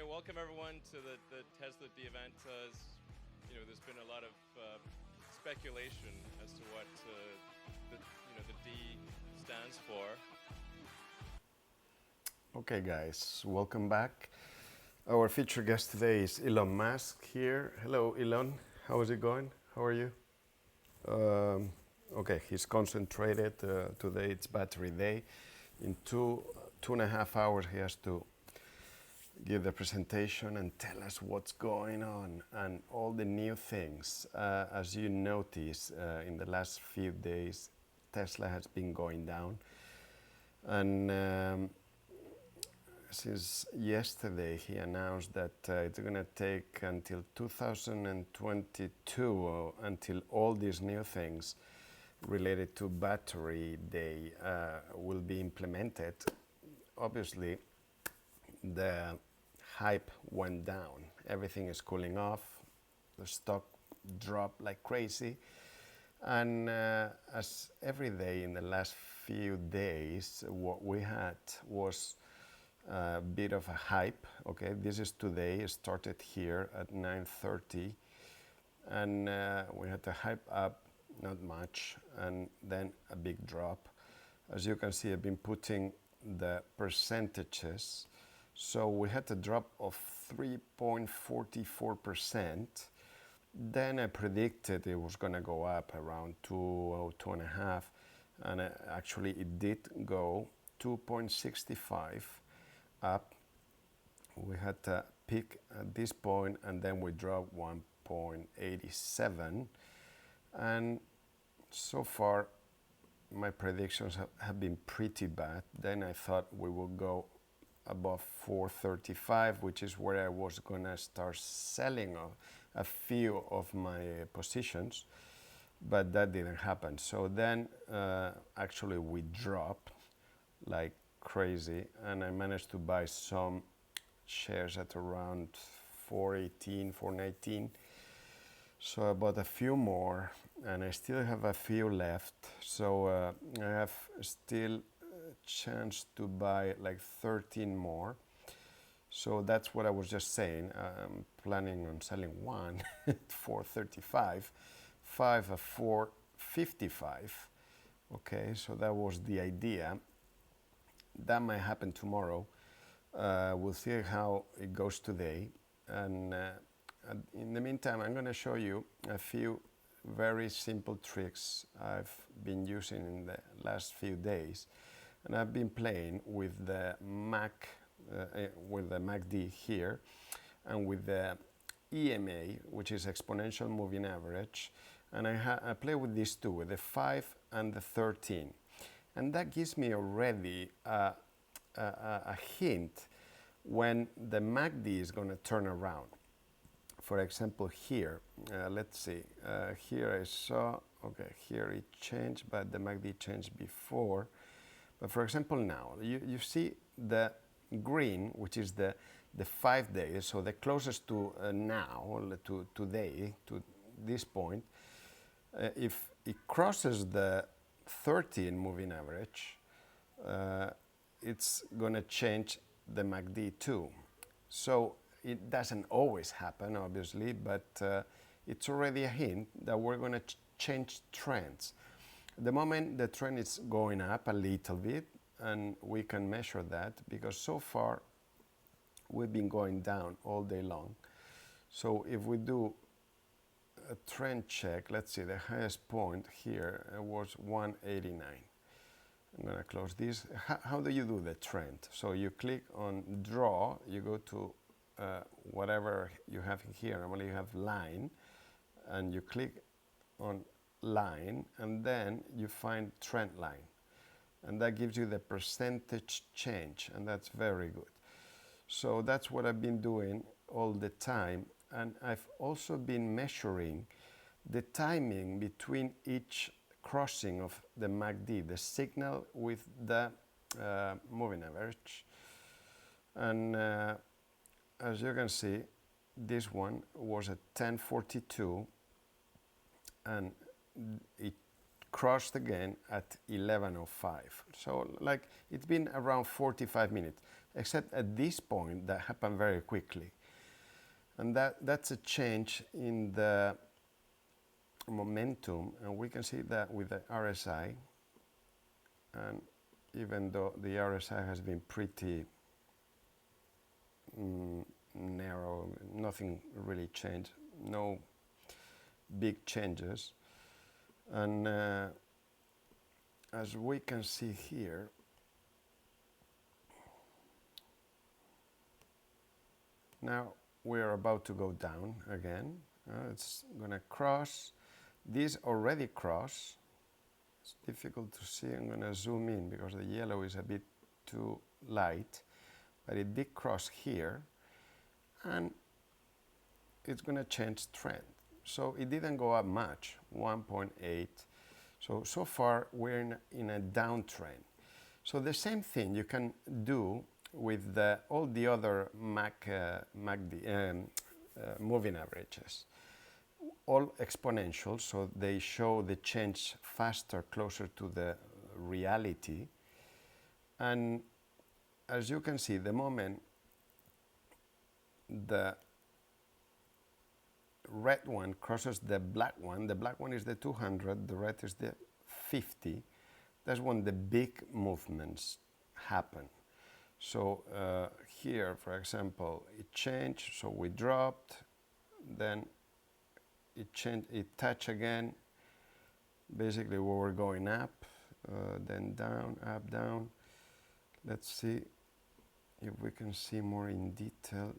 Hey, welcome everyone to the Tesla D event. There's been a lot of speculation as to what the D stands for. Okay, guys, welcome back. Our featured guest today is Elon Musk here. Hello, Elon. How is it going? How are you? Um, okay, he's concentrated. Today it's battery day. In 2.5 hours, he has to give the presentation and tell us what's going on and all the new things. As you notice, in the last few days, Tesla has been going down. And since yesterday, he announced that it's going to take until 2022 until all these new things related to battery day will be implemented. Obviously, the hype went down. Everything is cooling off. The stock dropped like crazy. And as every day in the last few days, what we had was a bit of a hype. Okay, this is today. It started here at 9:30, and we had a hype up, not much, and then a big drop. As you can see, I've been putting the percentages. So we had a drop of 3.44%. Then I predicted it was going to go up around 2 or 2.5, and actually it did go 2.65 up. We had a peak at this point, and then we dropped 1.87. And so far, my predictions have been pretty bad. Then I thought we would go above 435, which is where I was going to start selling a few of my positions, but that didn't happen. So then actually we dropped like crazy, and I managed to buy some shares at around 418, 419. So I bought a few more, and I still have a few left. So I have still a chance to buy like 13 more. So that's what I was just saying. I'm planning on selling one at 435, five at 455. Okay, so that was the idea. That might happen tomorrow. We'll see how it goes today. And in the meantime, I'm going to show you a few very simple tricks I've been using in the last few days. And I've been playing with the mach, with the MACD here, and with the EMA, which is exponential moving average. And I play with these two, with the 5 and the 13. And that gives me already a hint when the MACD is going to turn around. For example, here, let's see, here I saw, okay, here it changed, but the MACD changed before. But for example, now, you see the green, which is the 5 days, so the closest to now, to today, to this point, if it crosses the 13 moving average, it's going to change the MACD too. So it doesn't always happen, obviously, but it's already a hint that we're going to change trends. At the moment, the trend is going up a little bit, and we can measure that because so far we've been going down all day long. So if we do a trend check, let's see, the highest point here was 189. I'm going to close this. How do you do the trend? So you click on draw, you go to whatever you have here. Normally you have line, and you click on line, and then you find trend line. And that gives you the percentage change, and that's very good. So that's what I've been doing all the time. And I've also been measuring the timing between each crossing of the MACD, the signal with the moving average. And as you can see, this one was at 10:42, and it crossed again at 11:05. So like it's been around 45 minutes, except at this point that happened very quickly. And that's a change in the momentum, and we can see that with the RSI. And even though the RSI has been pretty narrow, nothing really changed, no big changes. And as we can see here, now we're about to go down again. It's gonna cross. This already crossed. It's difficult to see. I'm gonna zoom in because the yellow is a bit too light, but it did cross here, and it's gonna change trend. So it didn't go up much, 1.8. So far we're in a downtrend. So the same thing you can do with all the other moving averages. All exponential, so they show the change faster, closer to the reality. And as you can see, the moment the red one crosses the black one is the 200, the red is the 50. That's when the big movements happen. So here, for example, it changed, so we dropped, then it changed, it touched again. Basically, we were going up, then down, up, down. Let's see if we can see more in detail.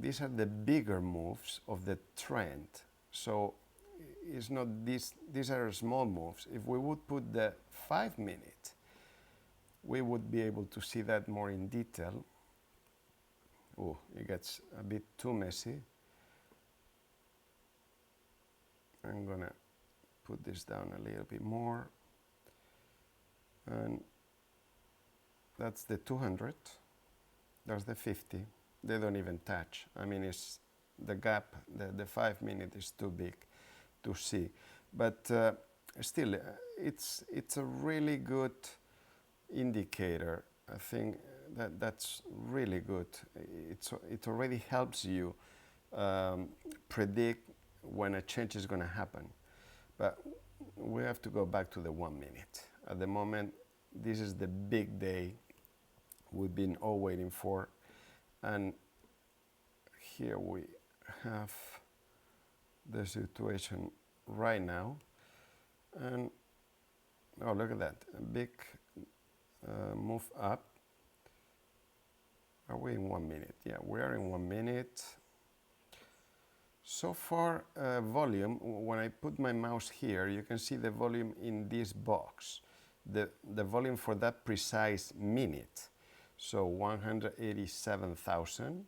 These are the bigger moves of the trend. So it's not these are small moves. If we would put the 5 minute, we would be able to see that more in detail. Oh, it gets a bit too messy. I'm gonna put this down a little bit more. And that's the 200. That's the 50. They don't even touch. I mean, it's the gap, the 5 minute is too big to see. But still, it's a really good indicator. I think that's really good. It already helps you predict when a change is going to happen. But we have to go back to the 1 minute. At the moment, this is the big day we've been all waiting for. And here we have the situation right now. And oh, look at that, a big move up. Are we in 1 minute? Yeah, we are in 1 minute. So far, volume, when I put my mouse here, you can see the volume in this box. The volume for that precise minute. So 187,000,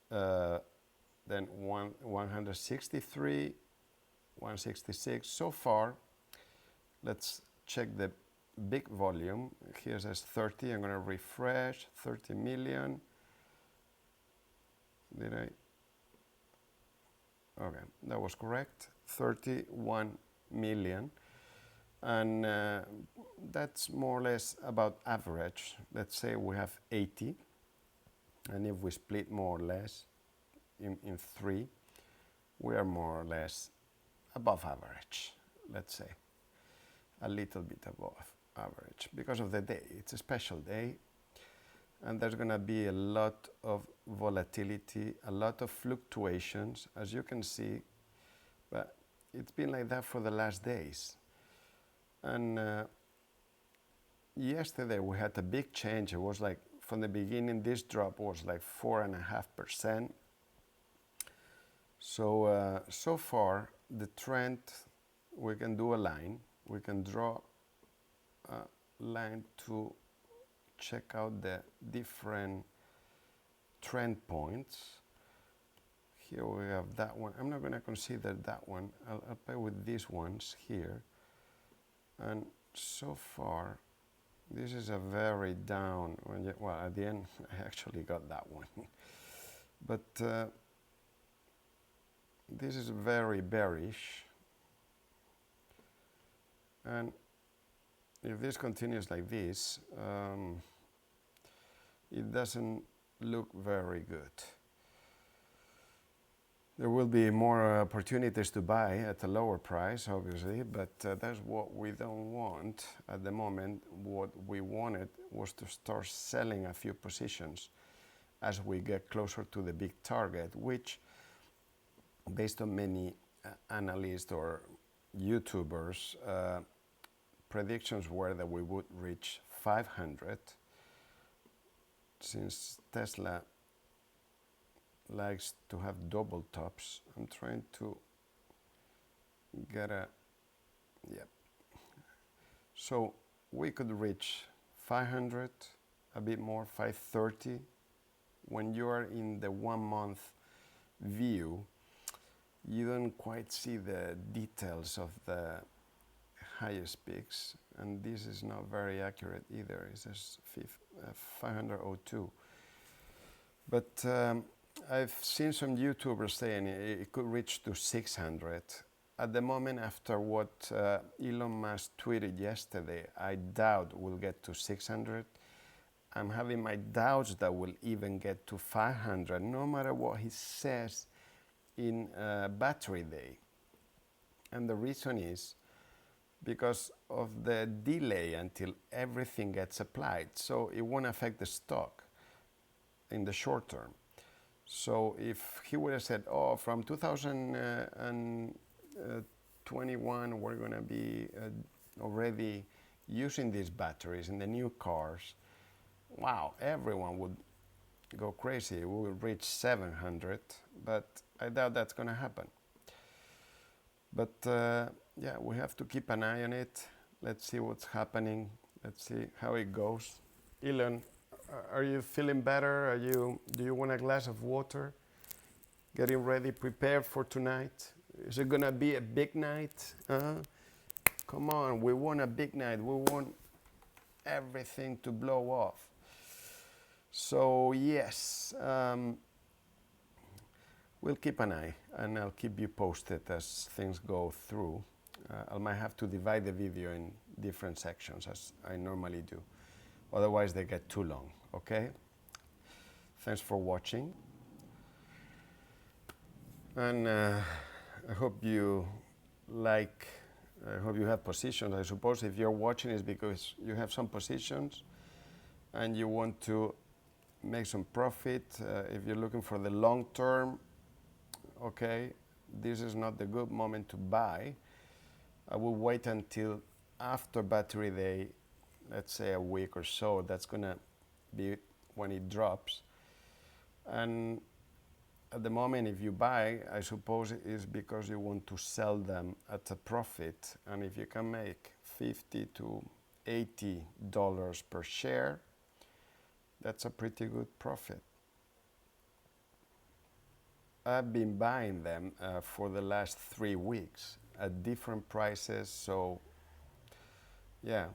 then 163, 166. So far, let's check the big volume. Here says 30. I'm going to refresh. 30 million. Did I? Okay, that was correct. 31 million. And that's more or less about average. Let's say we have 80. And if we split more or less in 3, we are more or less above average, let's say. A little bit above average because of the day. It's a special day. And there's going to be a lot of volatility, a lot of fluctuations, as you can see. But it's been like that for the last days. And yesterday we had a big change. It was like, from the beginning, this drop was like 4.5%. So, so far, the trend, we can do a line. We can draw a line to check out the different trend points. Here we have that one. I'm not going to consider that one. I'll play with these ones here. And so far, this is a very down. Well, at the end, I actually got that one. But this is very bearish. And if this continues like this, it doesn't look very good. There will be more opportunities to buy at a lower price, obviously, but that's what we don't want at the moment. What we wanted was to start selling a few positions as we get closer to the big target, which, based on many analysts or YouTubers, predictions were that we would reach 500. Since Tesla likes to have double tops, I'm trying to get a, yep. So we could reach 500, a bit more, 530. When you are in the 1 month view, you don't quite see the details of the highest peaks, and this is not very accurate either. It says 502. But I've seen some YouTubers saying it could reach to 600. At the moment, after what Elon Musk tweeted yesterday, I doubt we'll get to 600. I'm having my doubts that we'll even get to 500, no matter what he says in Battery Day. And the reason is because of the delay until everything gets applied. So it won't affect the stock in the short term. So if he would have said, oh, from 2021, we're going to be already using these batteries in the new cars, wow, everyone would go crazy. We will reach 700, but I doubt that's going to happen. But yeah, we have to keep an eye on it. Let's see what's happening. Let's see how it goes. Elon, are you feeling better? Do you want a glass of water? Getting ready, prepared for tonight? Is it gonna be a big night? Come on, we want a big night. We want everything to blow off. So yes, we'll keep an eye, and I'll keep you posted as things go through. I might have to divide the video in different sections, as I normally do. Otherwise, they get too long, okay? Thanks for watching. And I hope you I hope you have positions. I suppose if you're watching it's because you have some positions and you want to make some profit. If you're looking for the long term, okay, this is not the good moment to buy. I will wait until after Battery Day, let's say a week or so. That's gonna be when it drops. And at the moment, if you buy, I suppose it is because you want to sell them at a profit. And if you can make $50 to $80 per share, that's a pretty good profit. I've been buying them for the last 3 weeks at different prices. So yeah,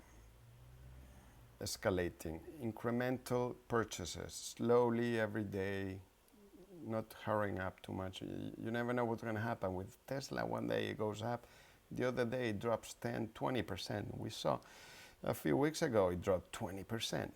escalating, incremental purchases, slowly every day, not hurrying up too much. You never know what's going to happen with Tesla. One day it goes up, the other day it drops 10, 20%. We saw a few weeks ago it dropped 20%.